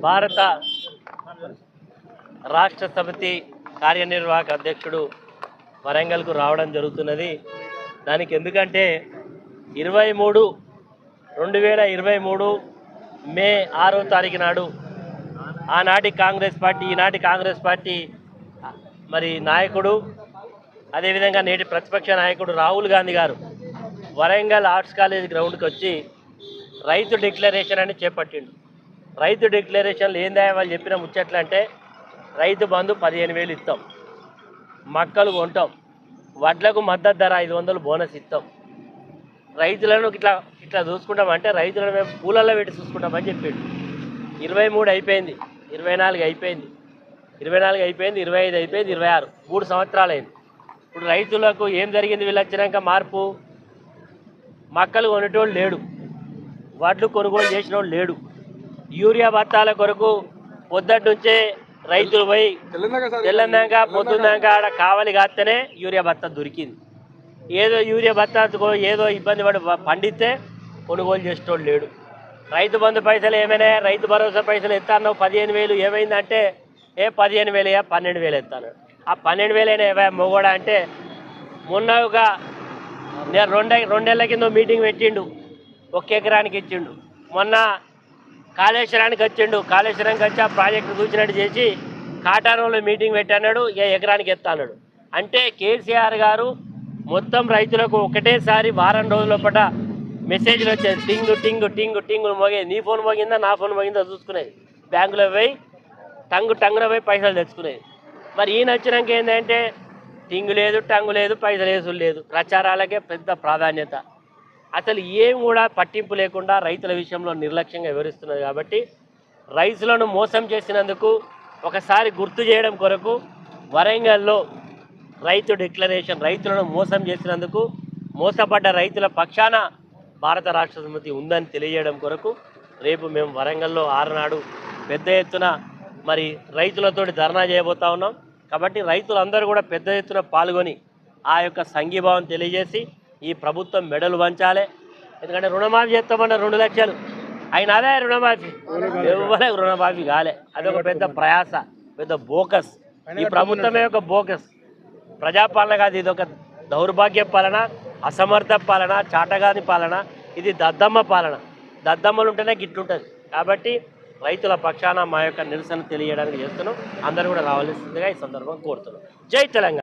భారత రాష్ట్ర సమితి కార్యనిర్వాహక అధ్యక్షుడు వరంగల్కు రావడం జరుగుతున్నది. దానికి ఎందుకంటే 2023 మే 6వ తారీఖు నాడు ఆనాటి కాంగ్రెస్ పార్టీ ఈనాటి కాంగ్రెస్ పార్టీ మరి నాయకుడు అదేవిధంగా నేటి ప్రతిపక్ష నాయకుడు రాహుల్ గాంధీ గారు వరంగల్ ఆర్ట్స్ కాలేజ్ గ్రౌండ్కి వచ్చి రైతు డిక్లరేషన్ అని చేపట్టిండు. రైతు డిక్లరేషన్లు ఏందా వాళ్ళు చెప్పిన ముచ్చట్లంటే రైతు బంధు 15,000 ఇస్తాం, మక్కలు కొంటాం, వడ్లకు మద్దతు ధర 500 బోనస్ ఇస్తాం, రైతులను ఇట్లా ఇట్లా చూసుకుంటామంటే రైతులను మేము పూలల్లో పెట్టి చూసుకుంటామని చెప్పిండు. 23 అయిపోయింది, 24 అయిపోయింది, 25 అయిపోయింది, 26 3 సంవత్సరాలు అయింది. ఇప్పుడు రైతులకు ఏం జరిగింది? వీళ్ళు వచ్చినాక మార్పు, మక్కలు కొనేటోళ్ళు లేడు, వడ్లు కొనుగోలు చేసినోళ్ళు లేడు, యూరియా బత్తాల కొరకు పొద్దుటి నుంచే రైతులు పోయి తెల్లందాక పొద్దున్నాక ఆడ కావాలి కాస్తేనే యూరియా బత్త దొరికింది. ఏదో యూరియా బత్త ఏదో ఇబ్బంది పడి పండితే కొనుగోలు చేసేటోళ్ళు లేడు. రైతు బంధు పైసలు ఏమైనా, రైతు భరోసా పైసలు ఎత్తాను 15,000 ఏమైందంటే 15,000 12,000 ఎత్తాను. ఆ 12,000 ఏవా మొగోడా అంటే మొన్న ఒక 2 నెలల కింద మీటింగ్ పెట్టిండు, 1 ఎకరానికి ఇచ్చిండు. మొన్న కాళేశ్వరానికి వచ్చిండు, కాళేశ్వరానికి వచ్చి ఆ ప్రాజెక్టు చూసినట్టు చేసి కాటారంలో మీటింగ్ పెట్టన్నాడు, ఎకరానికి ఎత్తాడు. అంటే కేసీఆర్ గారు మొత్తం రైతులకు ఒకటేసారి వారం రోజుల పట మెసేజ్లు వచ్చేది, టింగు టింగు టింగు టింగులు మోగేది. నీ ఫోన్ మోగిందా నా ఫోన్ మోగిందా చూసుకునేది, బ్యాంకులో పోయి టంగున పోయి పైసలు తెచ్చుకునేది. మరి ఈయన వచ్చినాక ఏంటంటే టింగు లేదు, టంగు లేదు, పైసలు వేసులు లేదు, ప్రచారాలకే పెద్ద ప్రాధాన్యత. అసలు ఏం కూడా పట్టింపు లేకుండా రైతుల విషయంలో నిర్లక్ష్యంగా వివరిస్తున్నది. కాబట్టి రైతులను మోసం చేసినందుకు ఒకసారి గుర్తు చేయడం కొరకు వరంగల్లో రైతు డిక్లరేషన్, రైతులను మోసం చేసినందుకు మోసపడ్డ రైతుల పక్షాన భారత రాష్ట్ర సమితి ఉందని తెలియజేయడం కొరకు రేపు మేము వరంగల్లో 6 నాడు పెద్ద ఎత్తున మరి రైతులతోటి ధర్నా చేయబోతా ఉన్నాం. కాబట్టి రైతులందరూ కూడా పెద్ద ఎత్తున పాల్గొని ఆ యొక్క సంఘీభావం తెలియజేసి ఈ ప్రభుత్వం మెడలు వంచాలి. ఎందుకంటే రుణమాఫీ చేస్తామన్న 2 లక్షలు అయిన అదే రుణమాఫీ ఎవరికి రుణమాఫీ కాలే. అదొక పెద్ద ప్రయాస, పెద్ద బోకస్. ఈ ప్రభుత్వమే ఒక బోకస్. ప్రజాపాలన కాదు, ఇది ఒక దౌర్భాగ్య పాలన, అసమర్థ పాలన, చాటగాని పాలన, ఇది దద్దమ్మ పాలన. దద్దమ్మలు ఉంటేనే గిట్లుంటుంది. కాబట్టి రైతుల పక్షాన మా యొక్క నిరసన తెలియడానికి చేస్తున్నాం. అందరూ కూడా రావాల్సిందిగా ఈ సందర్భంగా కోరుతున్నాం. జై తెలంగాణ.